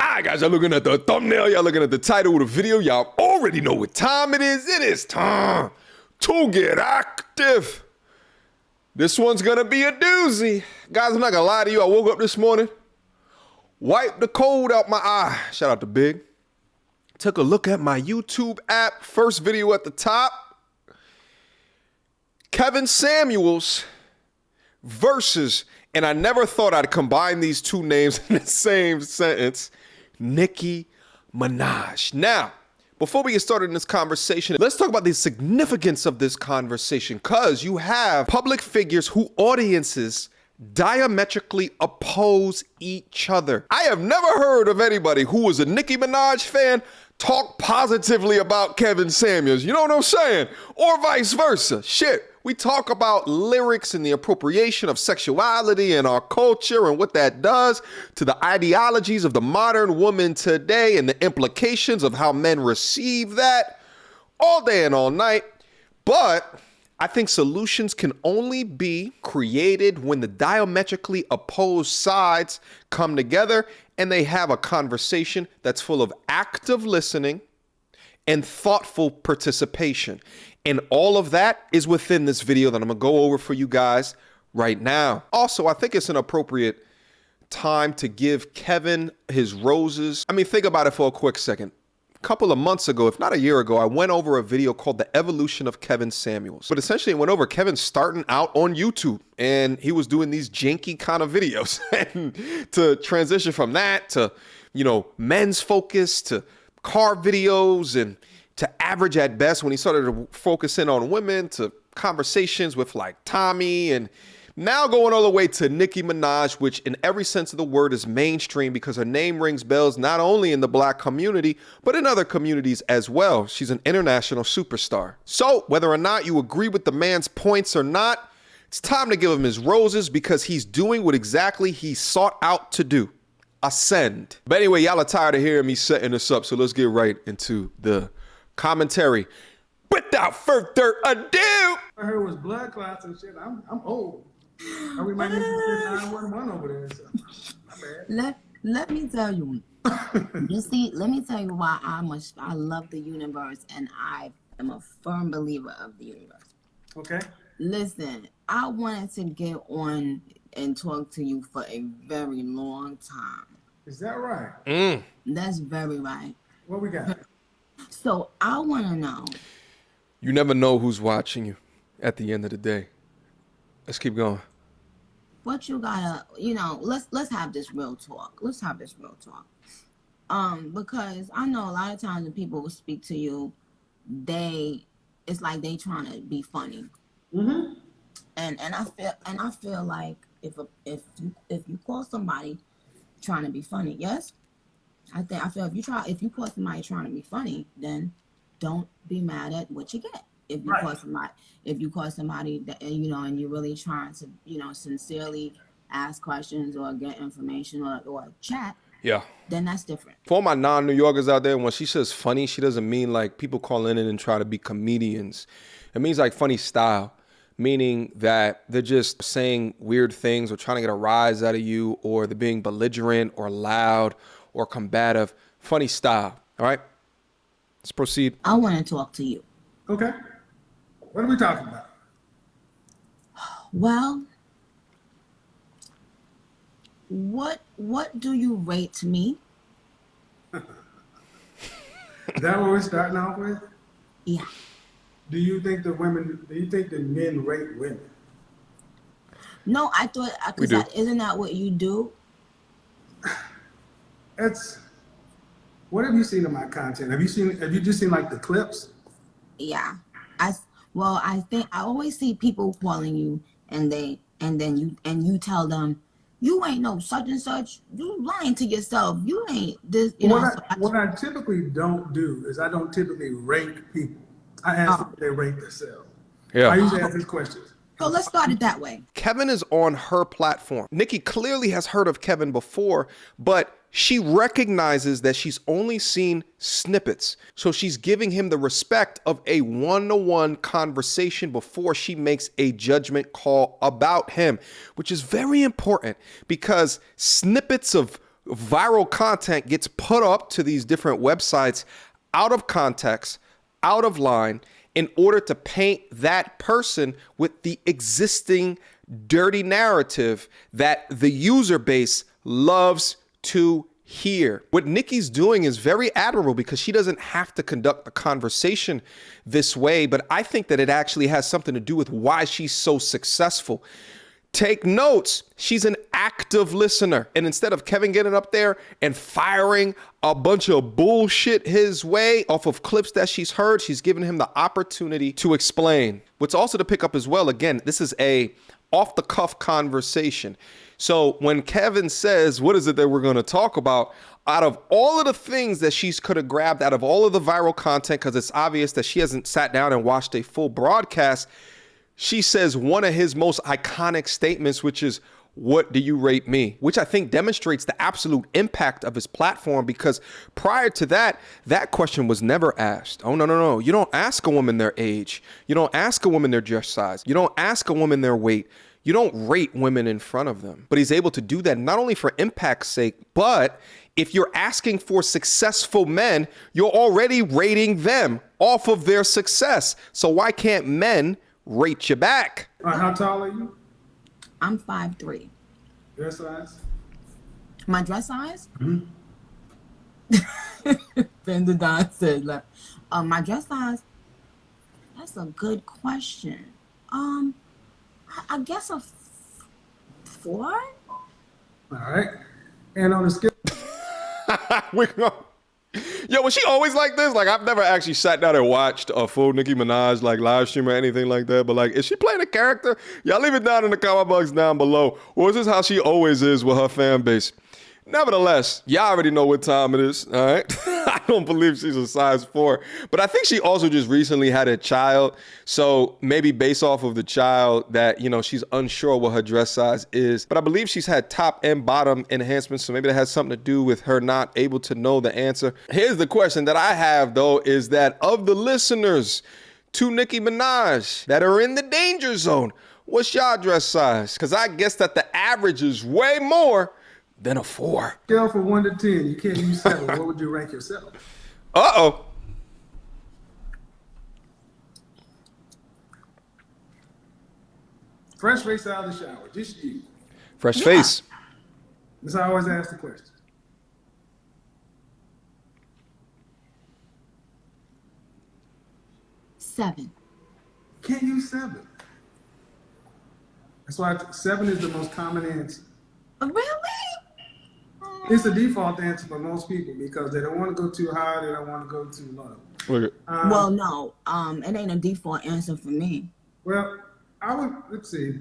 All right, guys, y'all looking at the thumbnail. Y'all looking at the title of the video. Y'all already know what time it is. It is time to get active. This one's going to be a doozy. Guys, I'm not going to lie to you. I woke up this morning, wiped the cold out my eye. Shout out to Big. Took a look at my YouTube app. First video at the top. Kevin Samuels versus, and I never thought I'd combine these two names in the same sentence, Nicki Minaj. Now, before we get started in this conversation, let's talk about the significance of this conversation, because you have public figures who audiences diametrically oppose each other. I have never heard of anybody who was a Nicki Minaj fan talk positively about Kevin Samuels. You know what I'm saying? Or vice versa. Shit. We talk about lyrics and the appropriation of sexuality in our culture and what that does to the ideologies of the modern woman today and the implications of how men receive that all day and all night. But I think solutions can only be created when the diametrically opposed sides come together and they have a conversation that's full of active listening and thoughtful participation. And all of that is within this video that I'm gonna go over for you guys right now. Also, I think it's an appropriate time to give Kevin his roses. I mean, think about it for a quick second. A couple of months ago, if not a year ago, I went over a video called The Evolution of Kevin Samuels. But essentially it went over Kevin starting out on YouTube, and he was doing these janky kind of videos. And to transition from that to, you know, men's focus to car videos and to average at best when he started to focus in on women, to conversations with like Tommy, and now going all the way to Nicki Minaj, which in every sense of the word is mainstream because her name rings bells not only in the black community, but in other communities as well. She's an international superstar. So whether or not you agree with the man's points or not, it's time to give him his roses because he's doing what exactly he sought out to do. Ascend. But anyway, y'all are tired of hearing me setting this up, so let's get right into the commentary. Without further ado, I heard was blood clots and shit. I'm old. And we might need to get 911 over there. So. My bad. Let me tell you. You see, let me tell you why I love the universe, and I am a firm believer of the universe. Okay. Listen, I wanted to get on and talk to you for a very long time. Is that right? That's very right. What we got? So I want to know. you never know who's watching you at the end of the day. Let's keep going. What you gotta, let's have this real talk. Let's have this real talk. Because I know a lot of times when people will speak to you, it's like they trying to be funny. Mm-hmm. And I feel like if you call somebody trying to be funny, yes, I feel if you call somebody trying to be funny, then don't be mad at what you get. If you call somebody that, and you're really trying to, sincerely ask questions or get information or chat, yeah, then that's different. For all my non-New Yorkers out there, when she says funny, she doesn't mean like people call in and try to be comedians. It means like funny style, meaning that they're just saying weird things or trying to get a rise out of you, or they're being belligerent or loud or combative. Funny style. All right, let's proceed. I want to talk to you. Okay. What are we talking about? Well, what do you rate me? Is that what we're starting off with? Yeah. Do you think the men rate women? No, I thought, isn't that what you do? What have you seen of my content? Have you just seen like the clips? Yeah. I think I always see people calling you and you tell them, you ain't no such and such. You lying to yourself. You ain't this. What I typically don't do is I don't typically rank people. I ask them if they rank themselves. Yeah. I usually ask these questions. So let's start it that way. Kevin is on her platform. Nicki clearly has heard of Kevin before, but she recognizes that she's only seen snippets. So she's giving him the respect of a one-to-one conversation before she makes a judgment call about him, which is very important because snippets of viral content gets put up to these different websites out of context, out of line, in order to paint that person with the existing dirty narrative that the user base loves to hear. What Nicki's doing is very admirable because she doesn't have to conduct the conversation this way, but I think that it actually has something to do with why she's so successful. Take notes. She's an active listener. And instead of Kevin getting up there and firing a bunch of bullshit his way off of clips that she's heard, she's giving him the opportunity to explain. What's also to pick up as well, again, this is a off the cuff conversation. So when Kevin says, what is it that we're going to talk about? Out of all of the things that she's could have grabbed out of all of the viral content, because it's obvious that she hasn't sat down and watched a full broadcast, she says one of his most iconic statements, which is, what do you rate me? Which I think demonstrates the absolute impact of his platform, because prior to that, that question was never asked. Oh, no. You don't ask a woman their age. You don't ask a woman their dress size. You don't ask a woman their weight. You don't rate women in front of them. But he's able to do that not only for impact's sake, but if you're asking for successful men, you're already rating them off of their success. So why can't men rate you back? How tall are you? I'm 5'3". Dress size? My dress size? Fender Don said, like, my dress size? That's a good question. I guess a 4? All right. And on the scale. Yo, was she always like this? Like, I've never actually sat down and watched a full Nicki Minaj like live stream or anything like that. But like, is she playing a character? Y'all leave it down in the comment box down below. Or is this how she always is with her fan base? Nevertheless, y'all already know what time it is, all right? I don't believe she's a size 4. But I think she also just recently had a child. So maybe based off of the child that, you know, she's unsure what her dress size is. But I believe she's had top and bottom enhancements. So maybe that has something to do with her not able to know the answer. Here's the question that I have, though, is that of the listeners to Nicki Minaj that are in the danger zone, what's y'all dress size? Because I guess that the average is way more than a 4. Scale from 1 to 10, you can't use 7. What would you rank yourself? Uh-oh. Fresh face out of the shower, just you. Fresh face. That's how I always ask the question. Seven. Can't use 7. That's why 7 is the most common answer. Really? It's the default answer for most people because they don't want to go too high, they don't want to go too low. Well, no, it ain't a default answer for me. Well, let's see.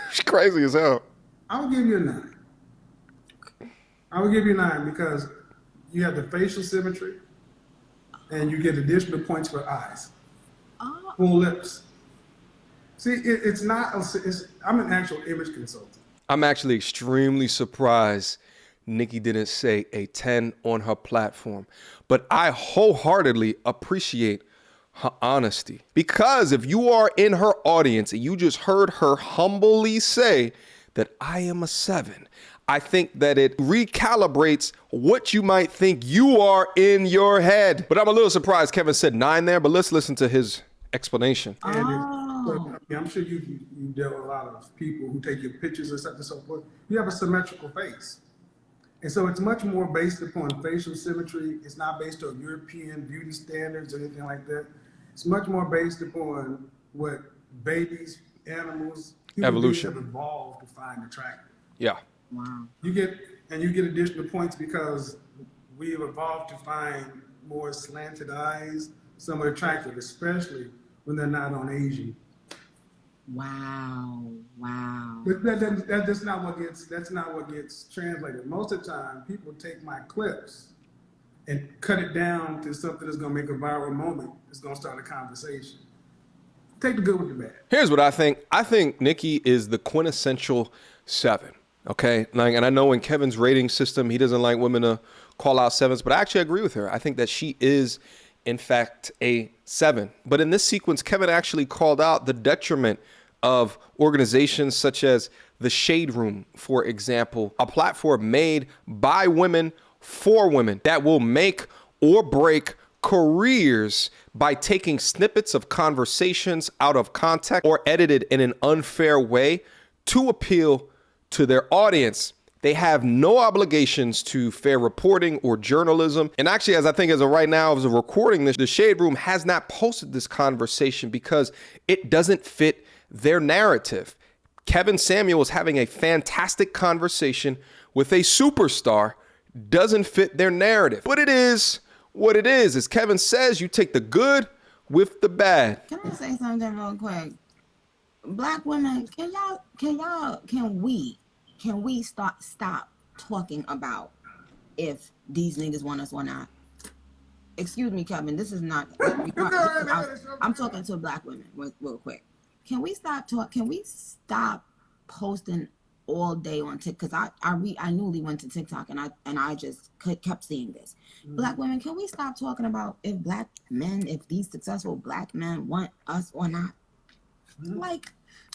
She's crazy as hell. I would give you a 9. I would give you a 9 because you have the facial symmetry and you get additional points for eyes, full lips. See, I'm an actual image consultant. I'm actually extremely surprised Nicki didn't say a 10 on her platform, but I wholeheartedly appreciate her honesty, because if you are in her audience and you just heard her humbly say that I am a 7, I think that it recalibrates what you might think you are in your head. But I'm a little surprised Kevin said 9 there, but let's listen to his explanation. I'm sure you deal with a lot of people who take your pictures and stuff and so forth. You have a symmetrical face. And so it's much more based upon facial symmetry. It's not based on European beauty standards or anything like that. It's much more based upon what babies, animals, human beings have evolved to find attractive. Yeah. Wow. You get additional points because we have evolved to find more slanted eyes, somewhat attractive, especially when they're not on Asian. Wow. But that's not what gets translated. Most of the time, people take my clips and cut it down to something that's gonna make a viral moment. It's gonna start a conversation. Take the good with the bad. Here's what I think. I think Nicki is the quintessential 7. Okay, like, and I know in Kevin's rating system, he doesn't like women to call out 7s, but I actually agree with her. I think that she is, in fact, a 7. But in this sequence, Kevin actually called out the detriment of organizations such as the Shade Room, for example, a platform made by women for women that will make or break careers by taking snippets of conversations out of context or edited in an unfair way to appeal to their audience. They have no obligations to fair reporting or journalism. And actually, as of right now, as of recording this, the Shade Room has not posted this conversation because it doesn't fit their narrative. Kevin Samuel is having a fantastic conversation with a superstar, doesn't fit their narrative. But it is what it is. As Kevin says, you take the good with the bad. Can I say something real quick? Black women, can we stop talking about if these niggas want us or not? Excuse me, Kevin. This is not. I'm talking to black women real quick. Can we stop posting all day on TikTok? Because I newly went to TikTok and I just kept seeing this. Mm-hmm. Black women, can we stop talking about if these successful black men want us or not? Mm-hmm. Like,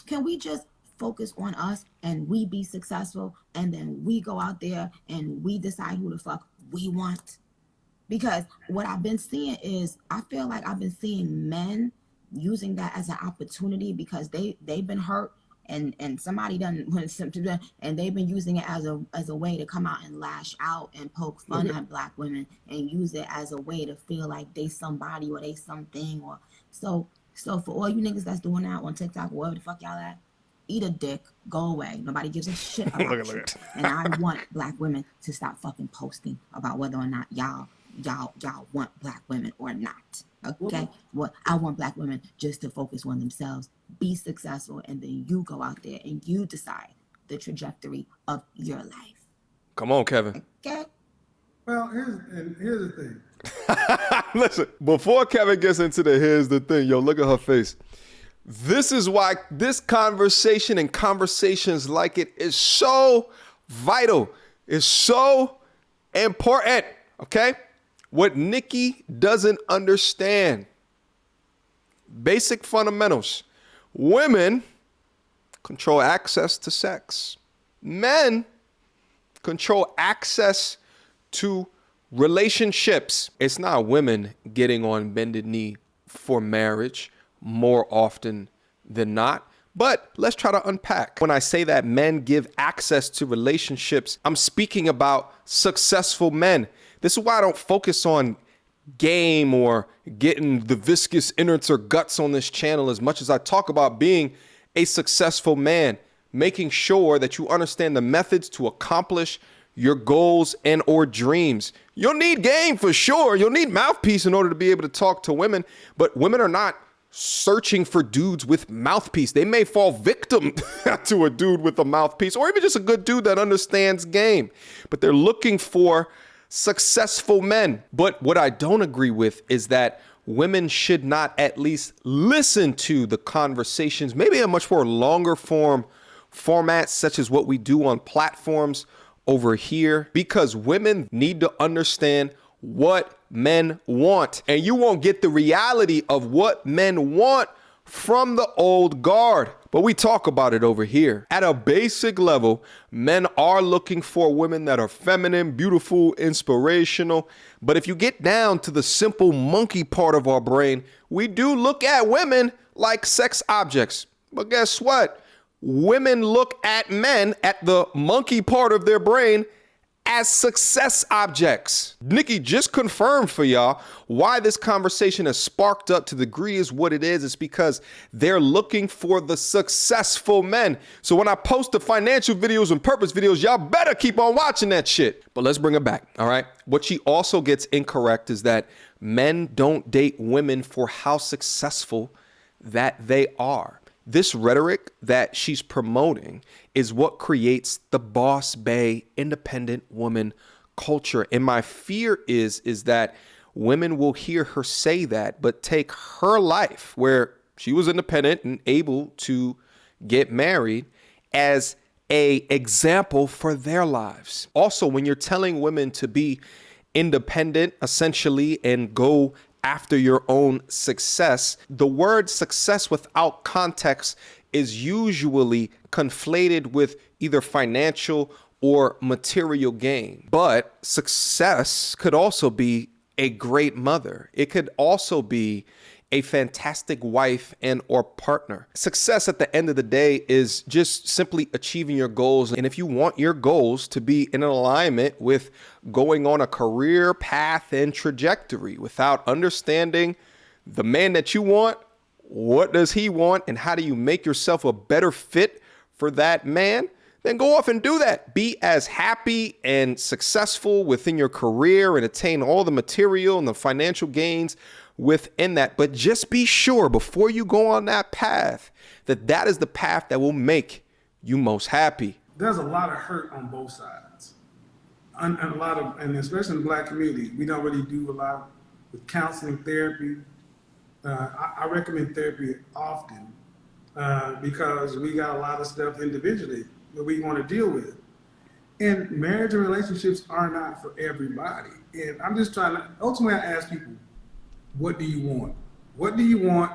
can we just focus on us and we be successful and then we go out there and we decide who the fuck we want? Because what I've been seeing is, I feel like I've been seeing men using that as an opportunity because they've been hurt and somebody done and they've been using it as a way to come out and lash out and poke fun at black women and use it as a way to feel like they somebody or they something. Or so for all you niggas that's doing that on TikTok, wherever the fuck y'all at, eat a dick, go away. Nobody gives a shit about you. And I want black women to stop fucking posting about whether or not y'all want black women or not. Okay? Well, I want black women just to focus on themselves, be successful, and then you go out there and you decide the trajectory of your life. Come on, Kevin. Okay? Well, here's the thing. Listen, before Kevin gets into here's the thing, yo, look at her face. This is why this conversation and conversations like it is so vital, is so important, okay? What Nikki doesn't understand, basic fundamentals. Women control access to sex. Men control access to relationships. It's not women getting on bended knee for marriage more often than not. But let's try to unpack. When I say that men give access to relationships, I'm speaking about successful men. This is why I don't focus on game or getting the viscous innards or guts on this channel as much as I talk about being a successful man, making sure that you understand the methods to accomplish your goals and or dreams. You'll need game for sure. You'll need mouthpiece in order to be able to talk to women, but women are not searching for dudes with mouthpiece. They may fall victim to a dude with a mouthpiece or even just a good dude that understands game, but they're looking for successful men. But what I don't agree with is that women should not at least listen to the conversations, maybe a much more longer format, such as what we do on platforms over here, because women need to understand what men want. And you won't get the reality of what men want from the old guard. But we talk about it over here. At a basic level, men are looking for women that are feminine, beautiful, inspirational. But if you get down to the simple monkey part of our brain, we do look at women like sex objects. But guess what? Women look at men at the monkey part of their brain as success objects. Nikki just confirmed for y'all why this conversation has sparked up to the degree is what it is. It's because they're looking for the successful men. So when I post the financial videos and purpose videos, y'all better keep on watching that shit. But let's bring it back, all right? What she also gets incorrect is that men don't date women for how successful that they are. This rhetoric that she's promoting is what creates the boss bae, independent woman culture. And my fear is that women will hear her say that, but take her life where she was independent and able to get married as a example for their lives. Also, when you're telling women to be independent, essentially, and go after your own success, the word success without context is usually conflated with either financial or material gain. But success could also be a great mother. It could also be a fantastic wife and or partner. Success at the end of the day is just simply achieving your goals. And if you want your goals to be in alignment with going on a career path and trajectory without understanding the man that you want, what does he want, and how do you make yourself a better fit for that man, then go off and do that. Be as happy and successful within your career and attain all the material and the financial gains within that. But just be sure before you go on that path that that is the path that will make you most happy. There's a lot of hurt on both sides. And especially in the Black community, we don't really do a lot with counseling, therapy. I recommend therapy often because we got a lot of stuff individually that we want to deal with. And marriage and relationships are not for everybody. And I'm just ultimately I ask people, what do you want? What do you want?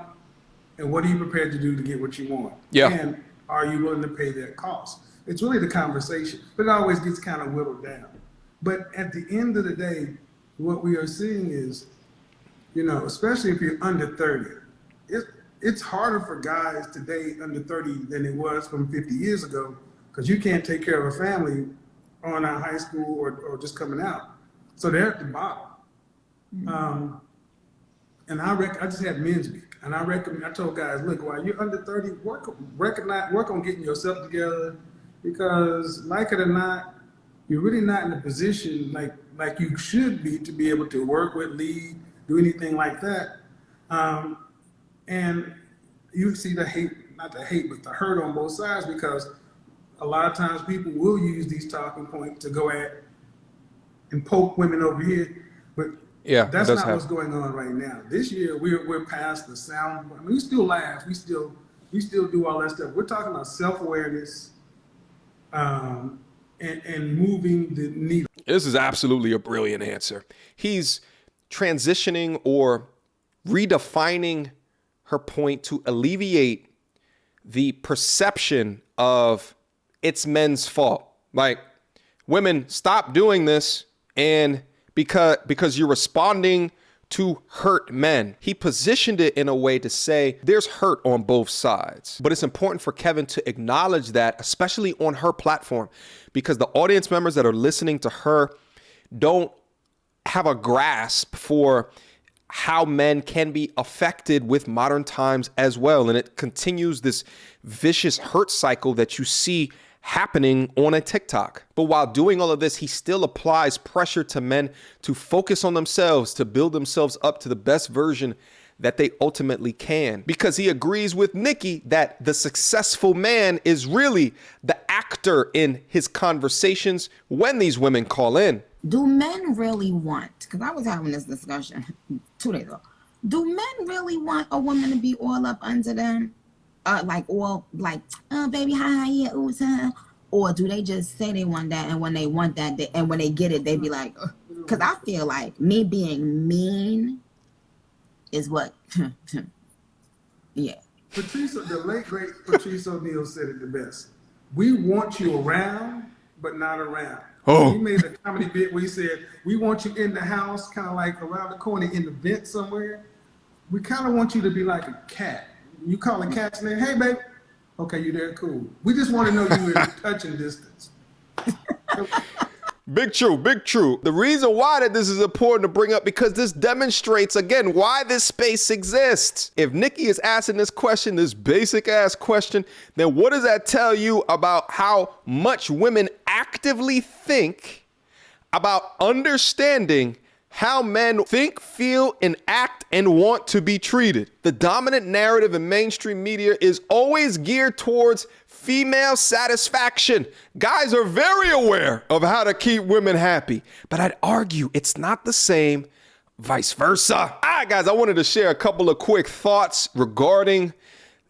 And what are you prepared to do to get what you want? Yeah. And are you willing to pay that cost? It's really the conversation, but it always gets kind of whittled down. But at the end of the day, what we are seeing is, especially if you're under 30, it's harder for guys today under 30 than it was from 50 years ago, because you can't take care of a family on out of high school or just coming out. So they're at the bottom. And I just had men's week, and I told guys, look, while you're under 30, work on getting yourself together, because like it or not, you're really not in a position like you should be to be able to work with, lead, do anything like that. And you see the hate, not the hate, but the hurt on both sides, because a lot of times people will use these talking points to go at and poke women over here, but yeah, that's not what's going on right now. This year we're past the sound. I mean, we still laugh, we still do all that stuff. We're talking about self-awareness and moving the needle. This is absolutely a brilliant answer. He's transitioning or redefining her point to alleviate the perception of it's men's fault. Like, women, stop doing this, and because you're responding to hurt men. He positioned it in a way to say there's hurt on both sides. But it's important for Kevin to acknowledge that, especially on her platform, because the audience members that are listening to her don't have a grasp for how men can be affected with modern times as well. And it continues this vicious hurt cycle that you see happening on a TikTok. But while doing all of this, he still applies pressure to men to focus on themselves, to build themselves up to the best version that they ultimately can. Because he agrees with Nikki that the successful man is really the actor in his conversations when these women call in. Do men really want, because I was having this discussion 2 days ago, do men really want a woman to be all up under them? Baby, hi, yeah, ooh, or do they just say they want that, and when they want that, and when they get it, they be like, because I feel like me being mean is what, yeah. The late great Patrice O'Neal said it the best. We want you around, but not around. Oh. He made a comedy bit where he said, we want you in the house, kind of like around the corner in the vent somewhere. We kind of want you to be like a cat. You call a cat's name, hey, babe. Okay, you there, cool. We just want to know you in touching distance. Big true, big true. The reason why that this is important to bring up, because this demonstrates, again, why this space exists. If Nikki is asking this question, this basic ass question, then what does that tell you about how much women actively think about understanding how men think, feel, and act and want to be treated? The dominant narrative in mainstream media is always geared towards female satisfaction. Guys are very aware of how to keep women happy, but I'd argue it's not the same vice versa. All right, guys, I wanted to share a couple of quick thoughts regarding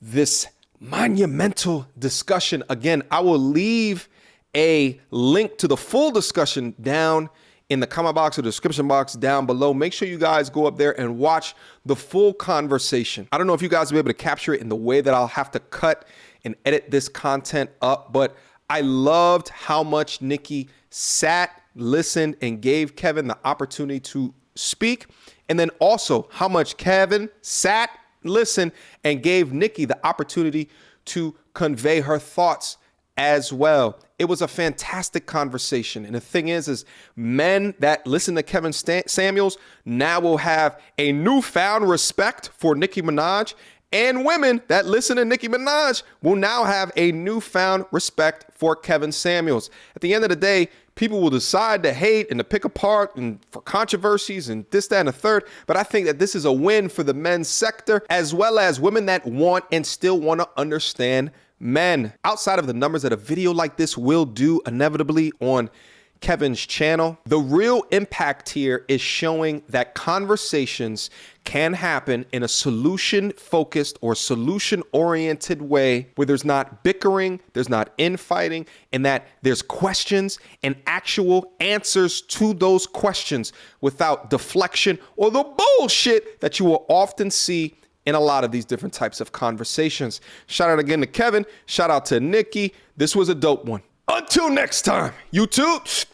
this monumental discussion. Again, I will leave a link to the full discussion down in the comment box or description box down below. Make sure you guys go up there and watch the full conversation. I don't know if you guys will be able to capture it in the way that I'll have to cut and edit this content up, but I loved how much Nikki sat, listened, and gave Kevin the opportunity to speak. And then also how much Kevin sat, listened, and gave Nikki the opportunity to convey her thoughts as well. It was a fantastic conversation. And the thing is men that listen to Kevin Samuels now will have a newfound respect for Nicki Minaj, and women that listen to Nicki Minaj will now have a newfound respect for Kevin Samuels. At the end of the day, people will decide to hate and to pick apart and for controversies and this, that, and the third. But I think that this is a win for the men's sector, as well as women that want and still want to understand men. Outside of the numbers that a video like this will do inevitably on Kevin's channel, the real impact here is showing that conversations can happen in a solution-focused or solution-oriented way where there's not bickering, there's not infighting, and that there's questions and actual answers to those questions without deflection or the bullshit that you will often see in a lot of these different types of conversations. Shout out again to Kevin. Shout out to Nikki. This was a dope one. Until next time, YouTube.